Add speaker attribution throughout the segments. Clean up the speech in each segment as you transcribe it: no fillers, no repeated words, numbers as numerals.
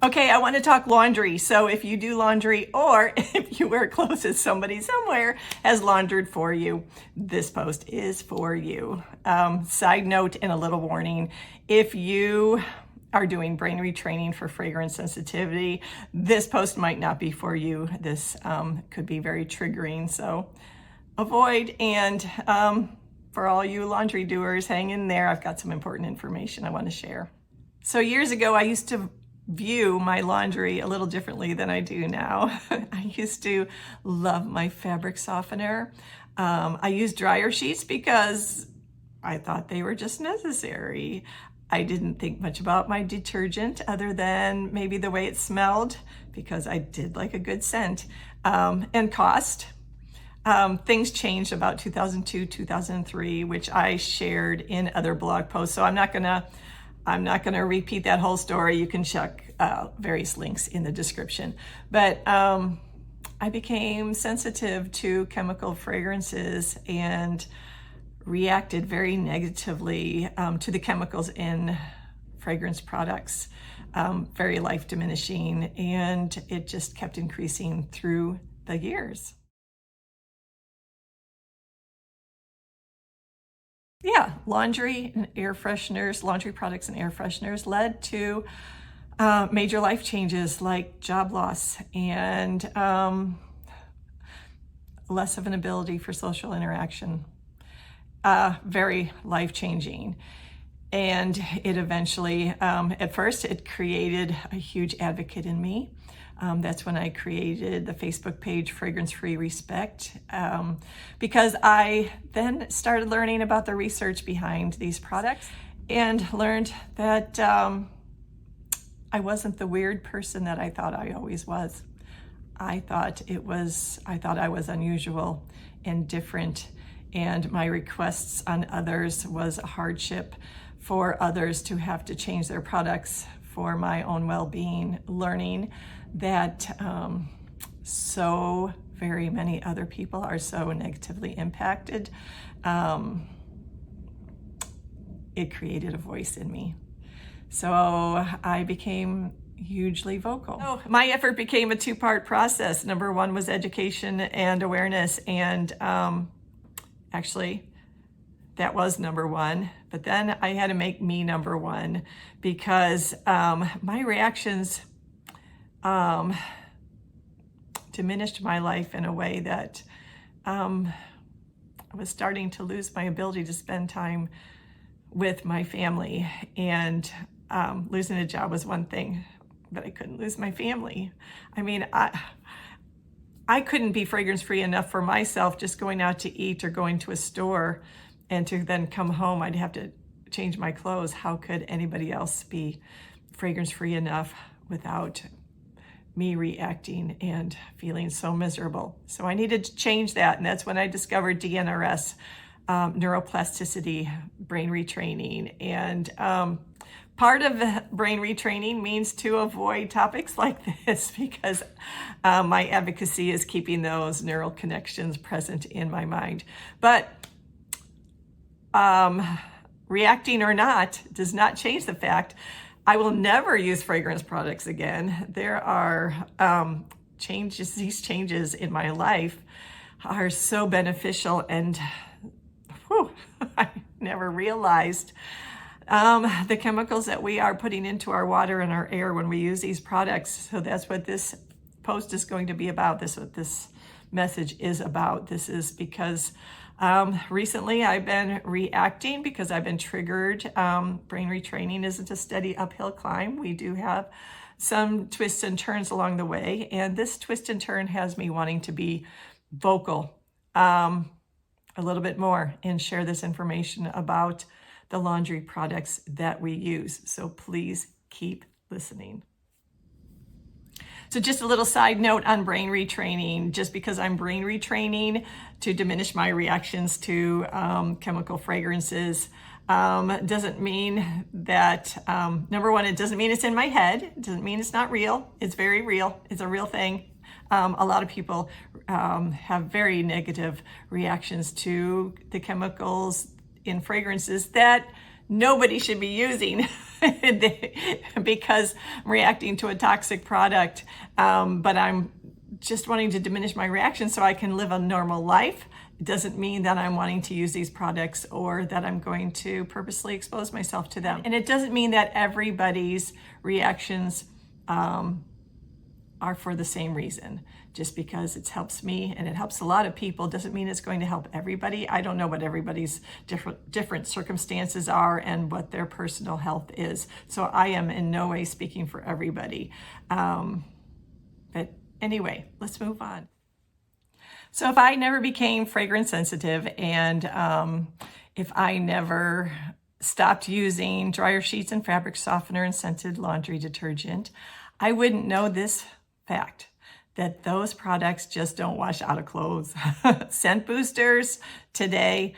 Speaker 1: Okay, I want to talk laundry. So if you do laundry or if you wear clothes that somebody somewhere has laundered for you, this post is for you. Side note and a little warning, if you are doing brain retraining for fragrance sensitivity, this post might not be for you. This could be very triggering, so avoid. And for all you laundry doers, hang in there. I've got some important information I want to share. So years ago, I used to view my laundry a little differently than I do now. I used to love my fabric softener. I used dryer sheets because I thought they were just necessary. I didn't think much about my detergent other than maybe the way it smelled, because I did like a good scent, and cost. Things changed about 2002, 2003, which I shared in other blog posts. So I'm not gonna repeat that whole story. You can check various links in the description. But I became sensitive to chemical fragrances and reacted very negatively to the chemicals in fragrance products, very life diminishing, and it just kept increasing through the years. Yeah, laundry and air fresheners, laundry products and air fresheners led to major life changes like job loss and less of an ability for social interaction. Very life-changing. And it eventually, at first, it created a huge advocate in me. That's when I created the Facebook page Fragrance Free Respect, because I then started learning about the research behind these products and learned that I wasn't the weird person that I thought I always was. I thought I was unusual and different, and my requests on others was a hardship for others to have to change their products for my own well-being, learning that so very many other people are so negatively impacted. It created a voice in me. So I became hugely vocal. So my effort became a two-part process. Number one was education and awareness, and actually that was number one, but then I had to make me number one, because my reactions diminished my life in a way that I was starting to lose my ability to spend time with my family, and losing a job was one thing, but I couldn't lose my family. I mean, I couldn't be fragrance free enough for myself just going out to eat or going to a store, and to then come home, I'd have to change my clothes. How could anybody else be fragrance free enough without me reacting and feeling so miserable? So I needed to change that, and that's when I discovered DNRS, neuroplasticity, brain retraining. And part of brain retraining means to avoid topics like this, because my advocacy is keeping those neural connections present in my mind. But reacting or not does not change the fact I will never use fragrance products again. There are changes, these changes in my life are so beneficial, and I never realized the chemicals that we are putting into our water and our air when we use these products. So that's what this post is going to be about. This is what this message is about. This is because recently I've been reacting because I've been triggered. Brain retraining isn't a steady uphill climb. We do have some twists and turns along the way, and this twist and turn has me wanting to be vocal a little bit more and share this information about the laundry products that we use. So please keep listening. So just a little side note on brain retraining. Just because I'm brain retraining to diminish my reactions to chemical fragrances doesn't mean that, number one, it doesn't mean it's in my head. It doesn't mean it's not real. It's very real. It's a real thing. A lot of people have very negative reactions to the chemicals in fragrances that nobody should be using because I'm reacting to a toxic product, but I'm just wanting to diminish my reaction so I can live a normal life. It doesn't mean that I'm wanting to use these products or that I'm going to purposely expose myself to them. And it doesn't mean that everybody's reactions are for the same reason. Just because it helps me and it helps a lot of people doesn't mean it's going to help everybody. I don't know what everybody's different circumstances are and what their personal health is. So I am in no way speaking for everybody. But anyway, let's move on. So if I never became fragrance sensitive and if I never stopped using dryer sheets and fabric softener and scented laundry detergent, I wouldn't know this fact, that those products just don't wash out of clothes. Scent boosters today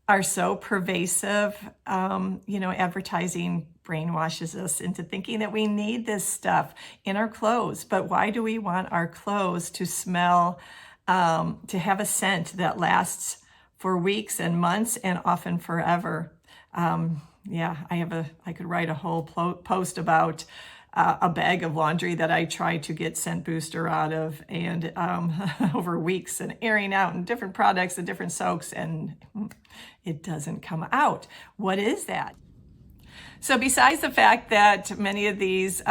Speaker 1: are so pervasive. Advertising brainwashes us into thinking that we need this stuff in our clothes. But why do we want our clothes to smell, to have a scent that lasts for weeks and months and often forever? I could write a whole post about a bag of laundry that I tried to get scent booster out of, and over weeks and airing out and different products and different soaks, and it doesn't come out. What is that? So besides the fact that many of these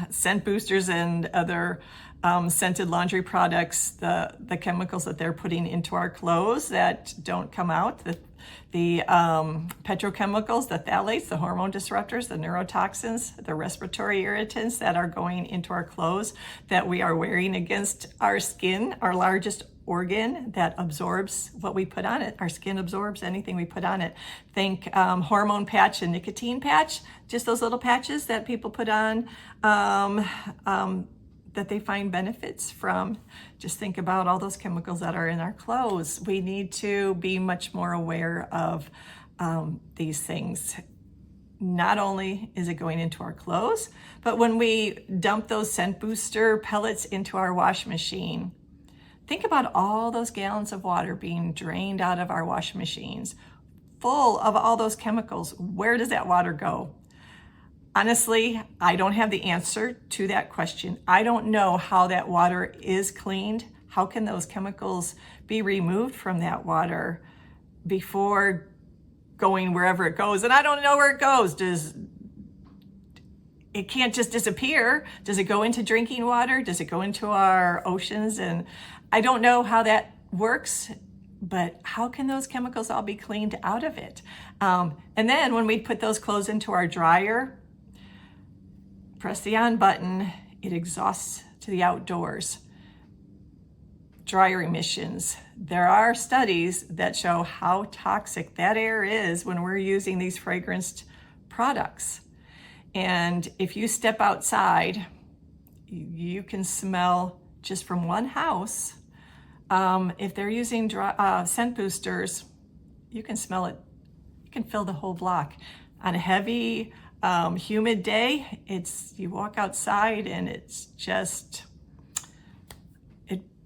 Speaker 1: scent boosters and other scented laundry products, the chemicals that they're putting into our clothes that don't come out, the petrochemicals, the phthalates, the hormone disruptors, the neurotoxins, the respiratory irritants that are going into our clothes that we are wearing against our skin, our largest organ that absorbs what we put on it. Our skin absorbs anything we put on it. Think hormone patch and nicotine patch, just those little patches that people put on that they find benefits from. Just think about all those chemicals that are in our clothes. We need to be much more aware of these things. Not only is it going into our clothes, but when we dump those scent booster pellets into our wash machine, think about all those gallons of water being drained out of our wash machines, full of all those chemicals. Where does that water go? Honestly, I don't have the answer to that question. I don't know how that water is cleaned. How can those chemicals be removed from that water before going wherever it goes? And I don't know where it goes. It can't just disappear. Does it go into drinking water? Does it go into our oceans? And I don't know how that works, but how can those chemicals all be cleaned out of it? And then when we put those clothes into our dryer, press the on button, it exhausts to the outdoors. Dryer emissions. There are studies that show how toxic that air is when we're using these fragranced products. And if you step outside, you can smell just from one house. If they're using scent boosters, you can smell it. You can fill the whole block. On a heavy, humid day, you walk outside and it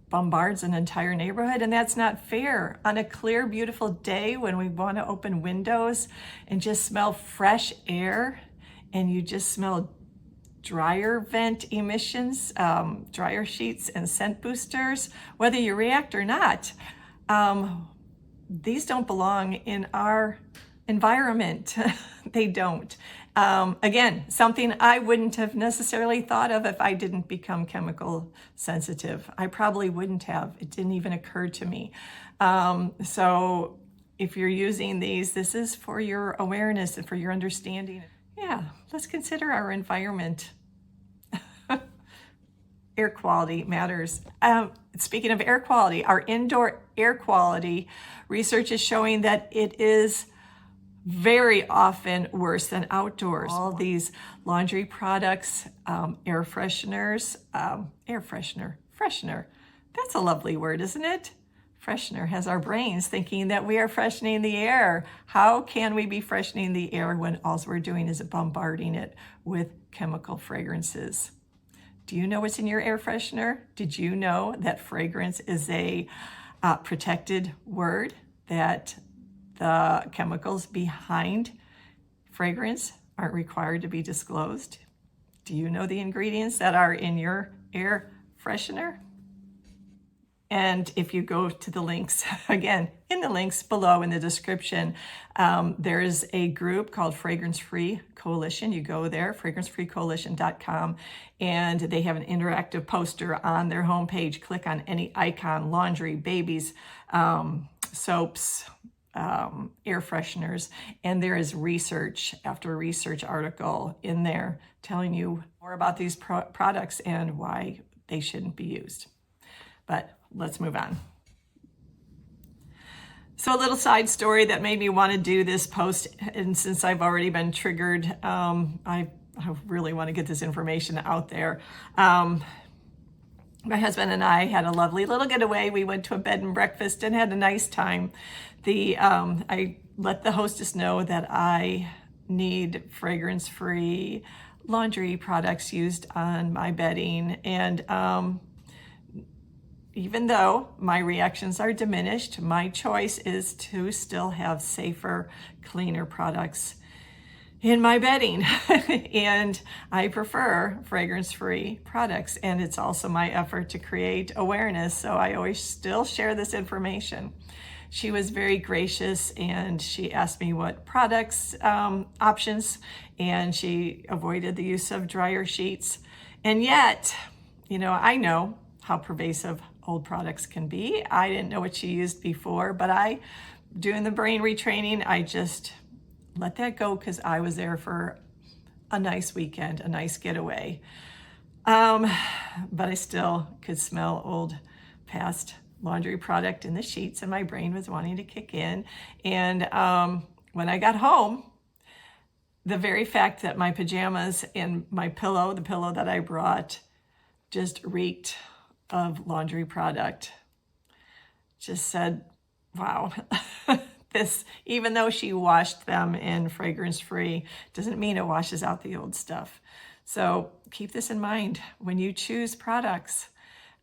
Speaker 1: bombards an entire neighborhood, and that's not fair. On a clear, beautiful day when we want to open windows and just smell fresh air, and you just smell dryer vent emissions, dryer sheets and scent boosters, whether you react or not, these don't belong in our environment. They don't. Again, something I wouldn't have necessarily thought of if I didn't become chemical sensitive. I probably wouldn't have. It didn't even occur to me. So if you're using these, this is for your awareness and for your understanding. Yeah, let's consider our environment. Air quality matters. Speaking of air quality, our indoor air quality, research is showing that it is very often worse than outdoors. All these laundry products, air fresheners, freshener. That's a lovely word, isn't it? Freshener has our brains thinking that we are freshening the air. How can we be freshening the air when all we're doing is bombarding it with chemical fragrances? Do you know what's in your air freshener? Did you know that fragrance is a protected word, that the chemicals behind fragrance aren't required to be disclosed. Do you know the ingredients that are in your air freshener? And if you go to the links, again, in the links below in the description, there's a group called Fragrance Free Coalition. You go there, fragrancefreecoalition.com, and they have an interactive poster on their homepage. Click on any icon, laundry, babies, soaps, air fresheners, and there is research after research article in there telling you more about these products and why they shouldn't be used. But let's move on. So a little side story that made me want to do this post, and since I've already been triggered, I really want to get this information out there. My husband and I had a lovely little getaway. We went to a bed and breakfast and had a nice time. I let the hostess know that I need fragrance-free laundry products used on my bedding, and even though my reactions are diminished, my choice is to still have safer, cleaner products in my bedding. And I prefer fragrance-free products. And it's also my effort to create awareness. So I always still share this information. She was very gracious and she asked me what products, options, and she avoided the use of dryer sheets. And yet, I know how pervasive old products can be. I didn't know what she used before, but doing the brain retraining, I just let that go because I was there for a nice weekend, a nice getaway. But I still could smell old past laundry product in the sheets and my brain was wanting to kick in. And when I got home, the very fact that my pajamas and my pillow, the pillow that I brought, just reeked of laundry product, just said, wow, this, even though she washed them in fragrance free, doesn't mean it washes out the old stuff. So keep this in mind when you choose products.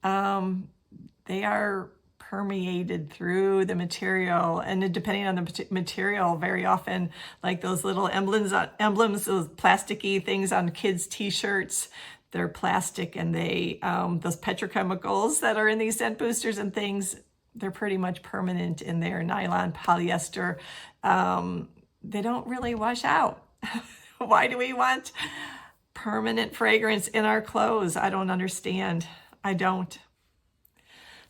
Speaker 1: They are permeated through the material, and depending on the material, very often, like those little emblems, those plasticky things on kids' t-shirts, they're plastic, and those petrochemicals that are in these scent boosters and things, they're pretty much permanent in there. Nylon, polyester, they don't really wash out. Why do we want permanent fragrance in our clothes? I don't understand. I don't.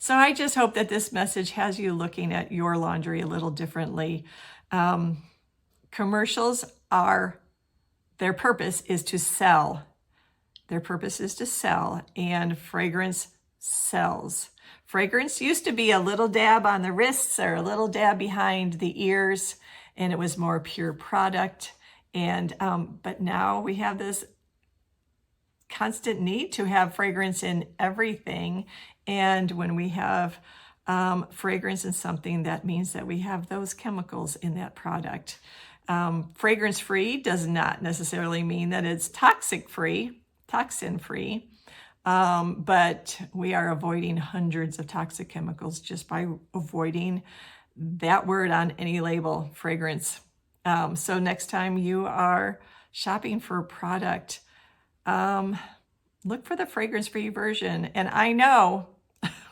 Speaker 1: So I just hope that this message has you looking at your laundry a little differently. Commercials their purpose is to sell. Their purpose is to sell, and fragrance sells. Fragrance used to be a little dab on the wrists or a little dab behind the ears, and it was more pure product. And but now we have this constant need to have fragrance in everything. And when we have fragrance in something, that means that we have those chemicals in that product. Fragrance-free does not necessarily mean that it's toxin-free, but we are avoiding hundreds of toxic chemicals just by avoiding that word on any label, fragrance. So next time you are shopping for a product, look for the fragrance-free version. And I know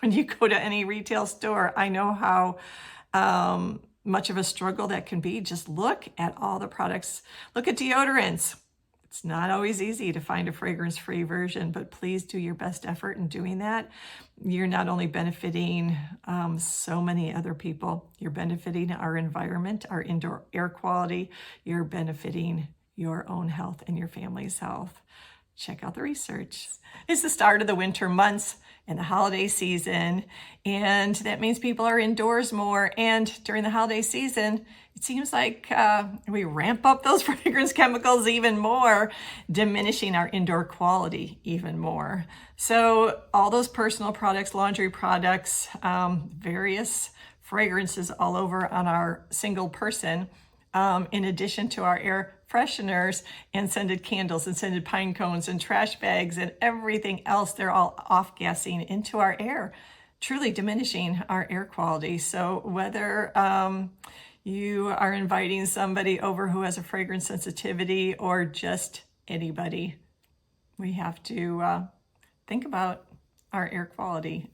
Speaker 1: when you go to any retail store, I know how much of a struggle that can be. Just look at all the products. Look at deodorants. It's not always easy to find a fragrance-free version, but please do your best effort in doing that. You're not only benefiting so many other people, you're benefiting our environment, our indoor air quality, you're benefiting your own health and your family's health. Check out the research. It's the start of the winter months and the holiday season, and that means people are indoors more. And during the holiday season, it seems like we ramp up those fragrance chemicals even more, diminishing our indoor quality even more. So all those personal products, laundry products, various fragrances all over on our single person, in addition to our air fresheners and scented candles and scented pine cones and trash bags and everything else, they're all off-gassing into our air, truly diminishing our air quality. So whether you are inviting somebody over who has a fragrance sensitivity, or just anybody, we have to think about our air quality.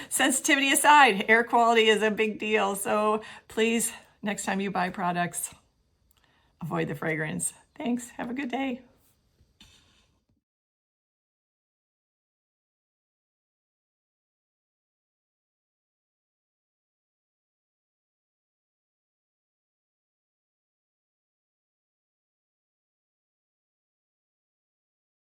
Speaker 1: Sensitivity aside, air quality is a big deal. So please, next time you buy products, avoid the fragrance. Thanks. Have a good day.